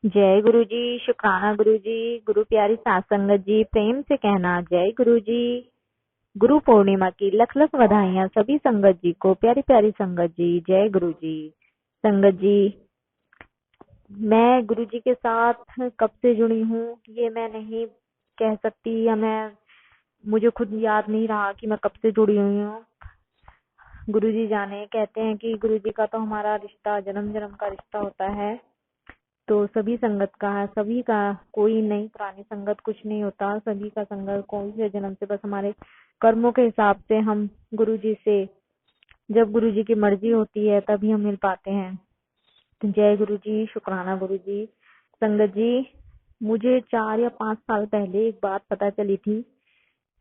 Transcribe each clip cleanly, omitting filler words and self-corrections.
जय गुरु जी। शुक्राना गुरु जी। गुरु प्यारी सात संगत जी, प्रेम से कहना जय गुरु जी। गुरु पूर्णिमा की लख लख बधाइयां सभी संगत जी को। प्यारी प्यारी संगत जी, जय गुरु जी। संगत जी, मैं गुरु जी के साथ कब से जुड़ी हूँ ये मैं नहीं कह सकती, या मैं मुझे खुद याद नहीं रहा कि मैं कब से जुड़ी हुई हूँ। गुरु जी जाने। कहते हैं कि गुरु जी का तो हमारा रिश्ता जन्म जन्म का रिश्ता होता है। तो सभी संगत का है, सभी का, कोई नई पुरानी संगत कुछ नहीं होता। सभी का संगत कोई से जन्म से, बस हमारे कर्मों के हिसाब से हम गुरु जी से, जब गुरु जी की मर्जी होती है तभी हम मिल पाते हैं। तो जय गुरु जी। शुक्राना गुरु जी। संगत जी, मुझे 4 या 5 साल पहले एक बात पता चली थी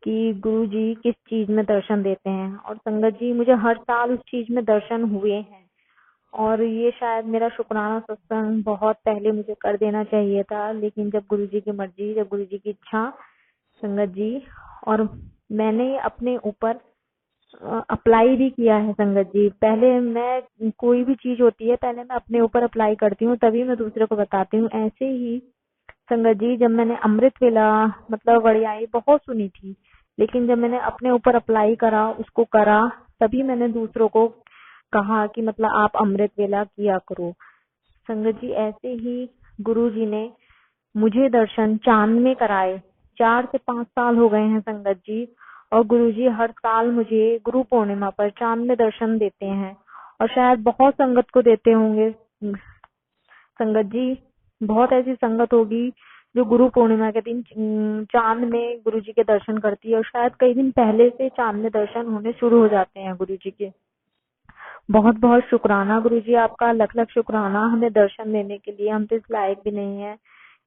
कि गुरु जी किस चीज में दर्शन देते हैं, और संगत जी मुझे हर साल उस चीज में दर्शन हुए हैं। और ये शायद मेरा शुक्राना सत्संग बहुत पहले मुझे कर देना चाहिए था, लेकिन जब गुरु जी की मर्जी, जब गुरु जी की इच्छा संगत जी, और मैंने अपने ऊपर अप्लाई भी किया है संगत जी। पहले मैं, कोई भी चीज होती है पहले मैं अपने ऊपर अप्लाई करती हूँ, तभी मैं दूसरे को बताती हूँ। ऐसे ही संगत जी, जब मैंने अमृत वेला मतलब वड़ियाई बहुत सुनी थी, लेकिन जब मैंने अपने ऊपर अप्लाई करा, उसको करा, तभी मैंने दूसरों को कहा कि मतलब आप अमृत वेला किया करो। संगत जी, ऐसे ही गुरु जी ने मुझे दर्शन चांद में कराए। 4 से 5 साल हो गए हैं संगत जी, और गुरु जी हर साल मुझे गुरु पूर्णिमा पर चांद में दर्शन देते हैं, और शायद बहुत संगत को देते होंगे। संगत जी, बहुत ऐसी संगत होगी जो गुरु पूर्णिमा के दिन चांद में गुरु जी के दर्शन करती है, और शायद कई दिन पहले से चांद में दर्शन होने शुरू हो जाते हैं गुरु जी के। बहुत बहुत शुक्राना गुरु जी आपका, लख लख शुक्राना हमें दर्शन देने के लिए। हम तो इस लायक भी नहीं है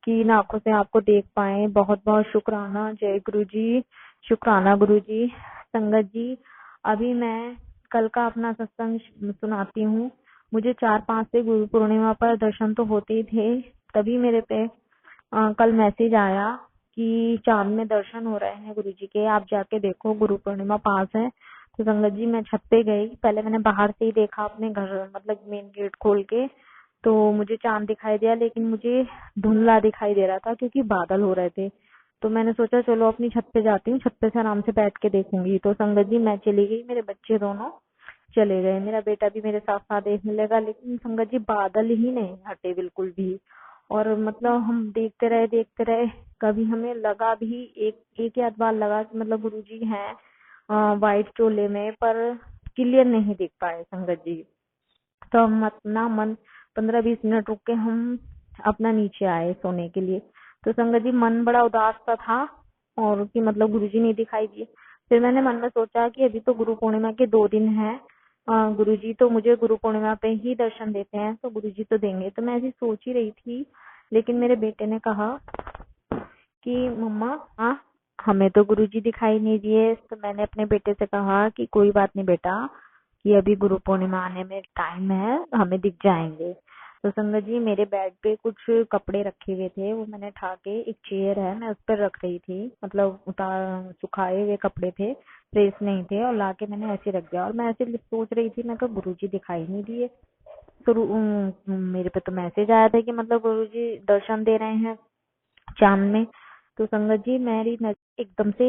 कि इन आंखों से आपको देख पाए। बहुत बहुत शुक्राना। जय गुरु जी। शुक्राना गुरु जी। संगत जी, अभी मैं कल का अपना सत्संग सुनाती हूँ। मुझे 4-5 से गुरु पूर्णिमा पर दर्शन तो होते ही थे, तभी मेरे पे कल मैसेज आया कि चांद में दर्शन हो रहे हैं गुरु जी के, आप जाके देखो, गुरु पूर्णिमा पास है। तो संगत जी, मैं छत पे गई। पहले मैंने बाहर से ही देखा अपने घर, मतलब मेन गेट खोल के, तो मुझे चांद दिखाई दिया, लेकिन मुझे धुंधला दिखाई दे रहा था क्योंकि बादल हो रहे थे। तो मैंने सोचा चलो अपनी छत पे जाती हूँ, छत पे से आराम से बैठ के देखूंगी। तो संगत जी, मैं चली गई, मेरे बच्चे दोनों चले गए, मेरा बेटा भी मेरे साथ साथ देखने लगा, लेकिन संगत जी बादल ही नहीं हटे बिल्कुल भी। और मतलब हम देखते रहे देखते रहे, कभी हमें लगा भी, एक एक या बार लगा कि मतलब गुरुजी हैं व्हाइट चोले में, पर क्लियर नहीं दिख पाए संगत जी। तो हम अपना मन 15-20 मिनट रुक के हम अपना नीचे आए सोने के लिए। तो संगत जी, मन बड़ा उदास सा था, और कि मतलब गुरुजी नहीं दिखाई दिए। फिर मैंने मन में सोचा कि अभी तो गुरु पूर्णिमा के 2 दिन है, गुरुजी तो मुझे गुरु पूर्णिमा पे ही दर्शन देते हैं, तो गुरुजी तो देंगे। तो मैं ऐसी सोच ही रही थी, लेकिन मेरे बेटे ने कहा कि मम्मा, हाँ, हमें तो गुरुजी दिखाई नहीं दिए। तो मैंने अपने बेटे से कहा कि कोई बात नहीं बेटा, कि अभी गुरु पूर्णिमा आने में टाइम है, हमें दिख जाएंगे। तो संगत जी, मेरे बेड पे कुछ कपड़े रखे हुए थे, वो मैंने उठा के, एक चेयर है मैं उस पर रख रही थी, मतलब उतार सुखाए हुए कपड़े थे, प्रेस नहीं थे, और लाके मैंने ऐसे रख दिया। और मैं ऐसे सोच रही थी, मैं कहा गुरुजी दिखाई नहीं दिए। तो मेरे पे तो मैसेज आया था कि मतलब गुरुजी दर्शन दे रहे हैं चांद में। तो संगत जी, मेरी नजर एकदम से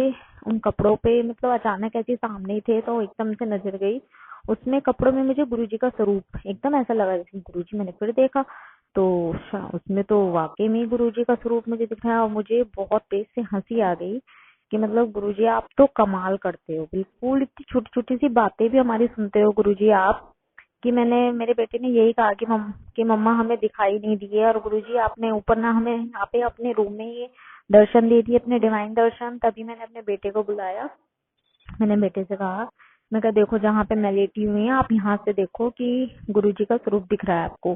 उन कपड़ों पे, मतलब अचानक ऐसे सामने ही थे, तो एकदम से नजर गई उसमें, कपड़ों में मुझे गुरुजी का स्वरूप एकदम ऐसा लगा जैसे गुरुजी। मैंने फिर देखा तो उसमें तो वाकई में गुरुजी का स्वरूप मुझे दिख रहा है, और मुझे बहुत तेज से हंसी आ गई कि मतलब गुरुजी आप तो कमाल करते हो, बिल्कुल इतनी छोटी छोटी सी बातें भी हमारी सुनते हो गुरुजी आप। कि मेरे बेटे ने यही कहा कि मम्मा हमें दिखाई नहीं दिए, और गुरुजी आपने ऊपर ना हमें यहाँ पे अपने रूम में ही दर्शन दे दिए, अपने डिवाइन दर्शन। तभी मैंने अपने बेटे को बुलाया, मैंने बेटे से कहा, मैं कहा देखो जहाँ पे मैं लेटी हुई है, आप यहाँ से देखो कि गुरुजी का स्वरूप दिख रहा है आपको।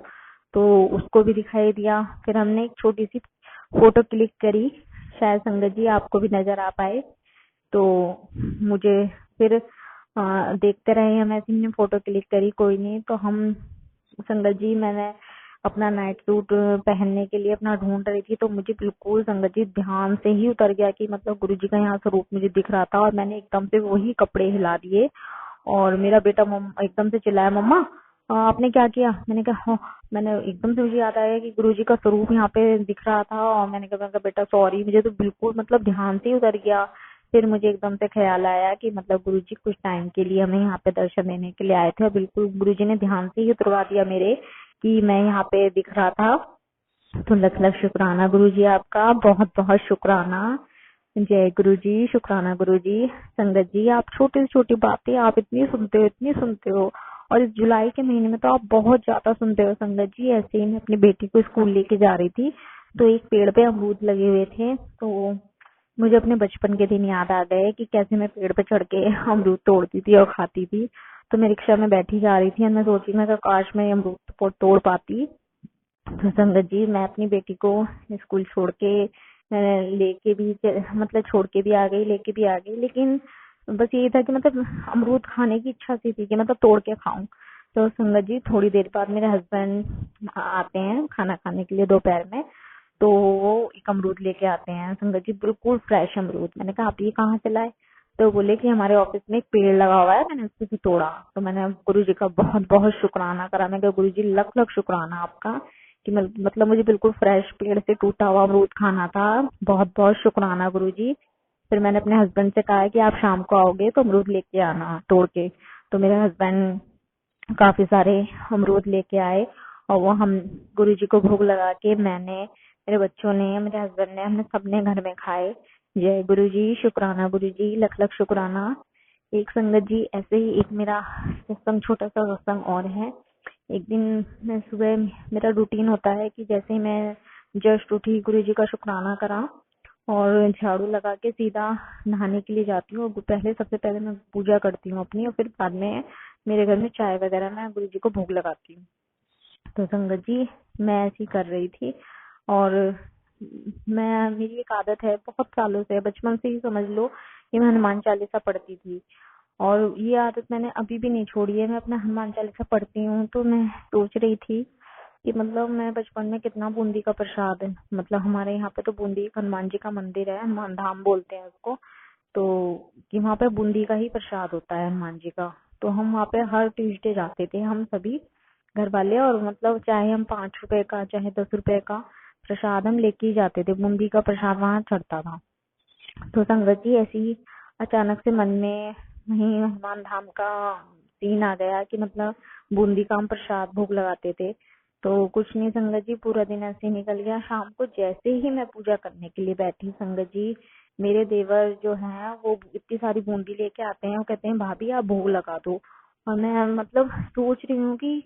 तो उसको भी दिखाई दिया। फिर हमने एक छोटी सी फोटो क्लिक करी, शायद संगत जी आपको भी नजर आ पाए। तो मुझे फिर देखते रहे हम, ऐसे हमने फोटो क्लिक करी, कोई नहीं। तो हम संगत जी, मैंने अपना नाइट सूट पहनने के लिए अपना ढूंढ रही थी, तो मुझे बिल्कुल संगत जी ध्यान से ही उतर गया कि मतलब गुरुजी का यहाँ स्वरूप मुझे दिख रहा था, और मैंने एकदम से वही कपड़े हिला दिए, और मेरा बेटा एकदम से चिल्लाया, मम्मा आपने क्या किया? मैंने कहा हाँ, मैंने एकदम से मुझे याद आया कि गुरुजी का स्वरूप यहाँ पे दिख रहा था, और मैंने कहा बेटा सॉरी, मुझे तो बिल्कुल मतलब ध्यान से ही उतर गया। फिर मुझे एकदम से ख्याल आया कि मतलब गुरुजी कुछ टाइम के लिए हमें यहाँ पे दर्शन देने के लिए आए थे, और बिल्कुल गुरुजी ने ध्यान से ही उतरवा दिया मेरे कि मैं यहाँ पे दिख रहा था। तो लख लख शुक्राना गुरुजी आपका, बहुत बहुत शुक्राना। जय गुरु जी, शुक्राना गुरु जी। संगत जी, आप छोटी से छोटी बातें आप इतनी सुनते हो, इतनी सुनते हो, और इस जुलाई के महीने में तो आप बहुत ज्यादा सुनते हो संगत जी। ऐसे ही मैं अपनी बेटी को स्कूल लेके जा रही थी, तो एक पेड़ पे अमरूद लगे हुए थे, तो मुझे अपने बचपन के दिन याद आ गए कि कैसे मैं पेड़ पे चढ़ के अमरूद तोड़ती थी और खाती थी। तो मैं रिक्शा में बैठी जा रही थी और मैं सोची मैं कहा, काश मैं अमरूद तोड़ पाती। तो संगत जी, मैं अपनी बेटी को स्कूल छोड़ के लेके भी मतलब छोड़ के भी आ गई, लेके भी आ गई, लेकिन बस यही था कि मतलब अमरूद खाने की इच्छा सी थी कि मतलब तोड़ के खाऊं। तो संगत जी, थोड़ी देर बाद मेरे हस्बैंड आते हैं खाना खाने के लिए दोपहर में, तो वो एक अमरूद लेके आते हैं संगत जी, बिल्कुल फ्रेश अमरूद। मैंने कहा आप ये कहाँ से लाए? तो बोले कि हमारे ऑफिस में एक पेड़ लगा हुआ है, मैंने उससे से तोड़ा। तो मैंने गुरु जी का बहुत बहुत शुक्राना करा। मैं कहा गुरु जी लख लख शुक्राना आपका कि मतलब मुझे बिल्कुल फ्रेश पेड़ से टूटा हुआ अमरूद खाना था। बहुत बहुत शुक्राना गुरु जी। फिर मैंने अपने हस्बैंड से कहा कि आप शाम को आओगे तो अमरूद लेके आना तोड़ के। तो मेरे हस्बैंड काफी सारे अमरूद लेके आए, और वो हम गुरु जी को भोग लगा के मैंने, मेरे बच्चों ने, मेरे हस्बैंड ने, हमने सबने घर में खाए। जय गुरु जी, शुक्राना गुरु जी, लख लख शुक्राना। एक संगत जी, ऐसे ही एक मेरा सत्संग, छोटा सा सत्संग और है। एक दिन मैं सुबह, मेरा रूटीन होता है कि जैसे ही मैं जस्ट उठी, गुरु जी का शुक्राना करा और झाड़ू लगा के सीधा नहाने के लिए जाती हूँ। पहले सबसे पहले मैं पूजा करती हूँ अपनी, और फिर बाद में मेरे घर में चाय वगैरह मैं गुरु जी को भोग लगाती हूँ। तो संगत जी, मैं ऐसी कर रही थी, और मेरी एक आदत है बहुत सालों से, बचपन से ही समझ लो कि मैं हनुमान चालीसा पढ़ती थी, और ये आदत मैंने अभी भी नहीं छोड़ी है। मैं अपना हनुमान चालीसा पढ़ती हूँ। तो मैं सोच रही थी कि मतलब मैं बचपन में कितना बूंदी का प्रसाद है, मतलब हमारे यहाँ पे तो बूंदी हनुमान जी का मंदिर है, हनुमान धाम बोलते हैं उसको, तो कि वहाँ पे बूंदी का ही प्रसाद होता है हनुमान जी का। तो हम वहाँ पे हर ट्यूसडे जाते थे, हम सभी घर वाले, और मतलब चाहे हम 5 रुपए का चाहे 10 रुपए का प्रसाद हम लेके ही जाते थे, बूंदी का प्रसाद वहाँ चढ़ता था। तो संगत जी, ऐसे ही अचानक से मन में वही हनुमान धाम का सीन आ गया कि मतलब बूंदी का हम प्रसाद भोग लगाते थे। तो कुछ नहीं संगत जी, पूरा दिन ऐसे ही निकल गया। शाम को जैसे ही मैं पूजा करने के लिए बैठी संगत जी, मेरे देवर जो हैं वो इतनी सारी बूंदी लेके आते हैं, वो कहते हैं भाभी आप भोग लगा दो। और मैं मतलब सोच रही हूँ कि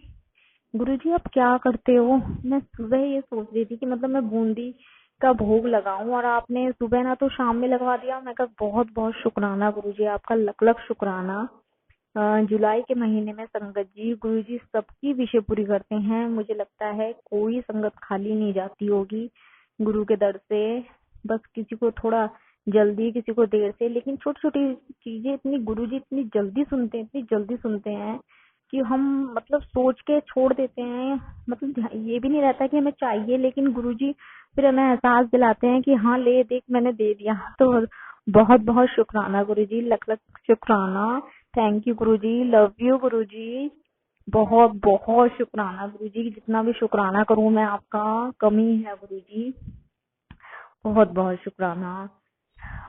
गुरुजी आप क्या करते हो? मैं सुबह ये सोच रही थी कि मतलब मैं बूंदी का भोग लगाऊं, और आपने सुबह ना तो शाम में लगवा दिया। मैं कहा बहुत बहुत शुक्राना गुरुजी आपका, लख लख शुक्राना। जुलाई के महीने में संगत जी, गुरुजी सबकी विशें पूरी करते हैं। मुझे लगता है कोई संगत खाली नहीं जाती होगी गुरु के दर से। बस किसी को थोड़ा जल्दी, किसी को देर से, लेकिन छोटी छोटी चीजें इतनी गुरुजी इतनी जल्दी सुनते हैं, इतनी जल्दी सुनते हैं कि हम मतलब सोच के छोड़ देते हैं। मतलब ये भी नहीं रहता कि हमें चाहिए, लेकिन गुरुजी फिर हमें एहसास दिलाते हैं कि हाँ ले देख मैंने दे दिया। तो बहुत बहुत शुक्राना गुरुजी, लख लख शुक्राना। Thank you Guruji, love you Guruji, बहुत बहुत शुक्राना गुरुजी। जितना भी शुक्राना करूं मैं आपका कम ही है गुरुजी, बहुत बहुत शुक्राना।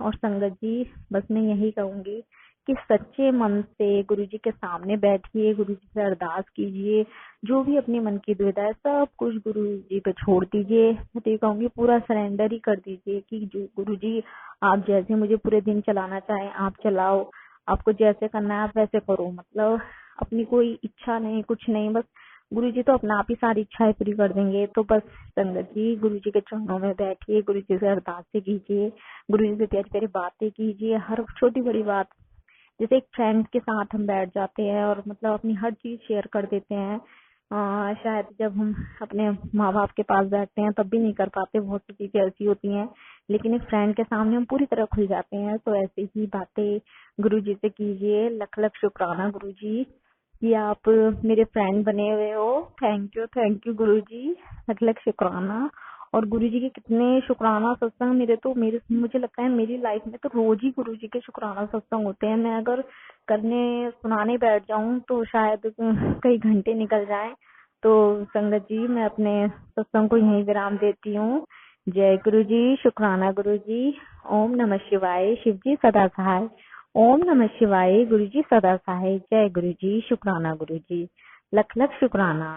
और संगत जी, बस मैं यही कहूंगी कि सच्चे मन से गुरुजी के सामने बैठिए, गुरुजी से अरदास कीजिए, जो भी अपने मन की दुविधा है सब कुछ गुरुजी पे छोड़ दीजिए। मैं तो ये कहूंगी पूरा सरेंडर ही कर दीजिए कि जो गुरुजी आप जैसे मुझे पूरे दिन चलाना चाहें आप चलाओ, आपको जैसे करना है आप वैसे करो। मतलब अपनी कोई इच्छा नहीं, कुछ नहीं, बस गुरुजी तो अपना आप ही सारी इच्छाएं पूरी कर देंगे। तो बस संगत जी, गुरुजी के चरणों में बैठिए, गुरुजी से अरदास कीजिए, गुरुजी से प्यारी प्यारी बातें कीजिए, हर छोटी बड़ी बात, जैसे एक फ्रेंड के साथ हम बैठ जाते हैं और मतलब अपनी हर चीज शेयर कर देते हैं। शायद जब हम अपने माँ बाप के पास बैठते हैं तब भी नहीं कर पाते, बहुत सी चीजें ऐसी होती हैं, लेकिन एक फ्रेंड के सामने हम पूरी तरह खुल जाते हैं। तो ऐसी ही बातें गुरुजी से कीजिए। लख लख शुक्राना गुरुजी कि आप मेरे फ्रेंड बने हुए हो। थैंक यू गुरुजी, लख लख शुक्राना। और गुरुजी के कितने शुक्राना सत्संग मेरे मुझे लगता है मेरी लाइफ में तो रोज ही गुरुजी के शुक्राना सत्संग होते हैं। मैं अगर करने सुनाने बैठ जाऊं तो शायद कई घंटे निकल जाएं। तो संगत जी, मैं अपने सत्संग को यहीं विराम देती हूँ। जय गुरु जी, शुक्राना गुरु जी। ओम नमः शिवाय, शिव जी सदा सहाय। ओम नमः शिवाय, गुरु जी सदा सहाय। जय गुरु जी, शुक्राना गुरु जी, लख लख शुक्राना।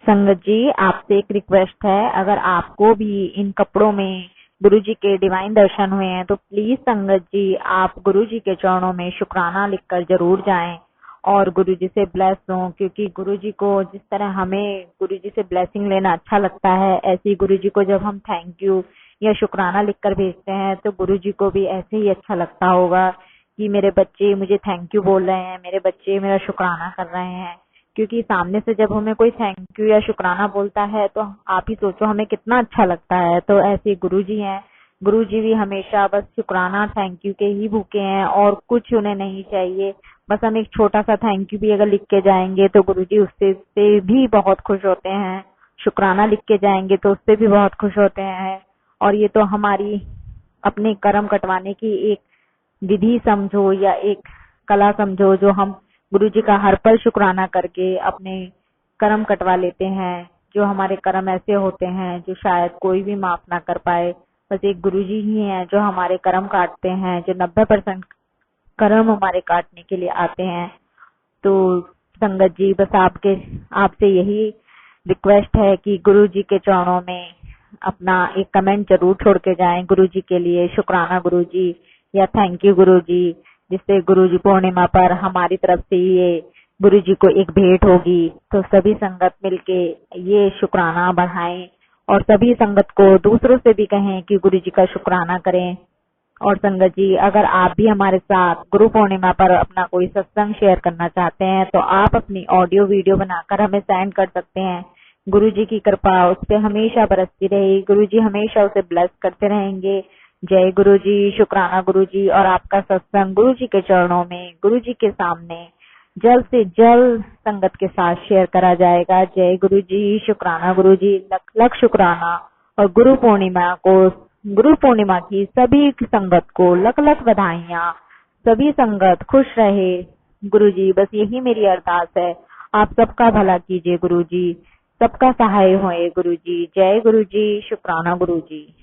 संगत जी, आपसे एक रिक्वेस्ट है, अगर आपको भी इन कपड़ों में गुरुजी के डिवाइन दर्शन हुए हैं तो प्लीज संगत जी आप गुरुजी के चरणों में शुक्राना लिखकर जरूर जाएं और गुरुजी से ब्लेस हों, क्योंकि गुरुजी को जिस तरह हमें गुरुजी से ब्लेसिंग लेना अच्छा लगता है, ऐसे ही गुरुजी को जब हम थैंक यू या शुक्राना लिखकर भेजते हैं तो गुरुजी को भी ऐसे ही अच्छा लगता होगा कि मेरे बच्चे मुझे थैंक यू बोल रहे हैं, मेरे बच्चे मेरा शुक्राना कर रहे हैं। क्योंकि सामने से जब हमें कोई थैंक यू या शुक्राना बोलता है तो आप ही सोचो हमें कितना अच्छा लगता है। तो ऐसे गुरुजी हैं, गुरुजी भी हमेशा बस शुक्राना थैंक यू के ही भूखे हैं और कुछ उन्हें नहीं चाहिए। बस हम एक छोटा सा थैंक यू भी अगर लिख के जाएंगे तो गुरुजी उससे से भी बहुत खुश होते हैं, शुक्राना लिख के जाएंगे तो उससे भी बहुत खुश होते हैं। और ये तो हमारी अपने कर्म कटवाने की एक विधि समझो या एक कला समझो, जो हम गुरुजी का हर पल शुक्राना करके अपने कर्म कटवा लेते हैं। जो हमारे कर्म ऐसे होते हैं जो शायद कोई भी माफ ना कर पाए, बस एक गुरुजी ही हैं जो हमारे कर्म काटते हैं, जो 90% कर्म हमारे काटने के लिए आते हैं। तो संगत जी, बस आपसे यही रिक्वेस्ट है कि गुरुजी के चरणों में अपना एक कमेंट जरूर छोड़ के जाएं गुरुजी के लिए, शुक्राना गुरुजी या थैंक यू गुरुजी, जिससे गुरुजी पूर्णिमा पर हमारी तरफ से ये गुरुजी को एक भेंट होगी। तो सभी संगत मिलके ये शुक्राना बढ़ाएं और सभी संगत को दूसरों से भी कहें कि गुरुजी का शुक्राना करें। और संगत जी, अगर आप भी हमारे साथ गुरु पूर्णिमा पर अपना कोई सत्संग शेयर करना चाहते हैं तो आप अपनी ऑडियो वीडियो बनाकर हमें सेंड कर सकते हैं। गुरु जी की कृपा उस पर हमेशा बरसती रहेगी, गुरु जी हमेशा उसे ब्लेस करते रहेंगे। जय गुरु जी, शुक्राना गुरु जी। और आपका सत्संग गुरु जी के चरणों में गुरु जी के सामने जल्द से जल्द संगत के साथ शेयर करा जाएगा। जय गुरु जी, शुक्राना गुरु जी, लख लख शुक्राना। और गुरु पूर्णिमा की सभी संगत को लख लख बधाइयाँ। सभी संगत खुश रहे गुरु जी, बस यही मेरी अरदास है। आप सबका भला कीजिए गुरु जी, सबका सहाय होए गुरु जी। जय गुरु जी, शुक्राना गुरु जी।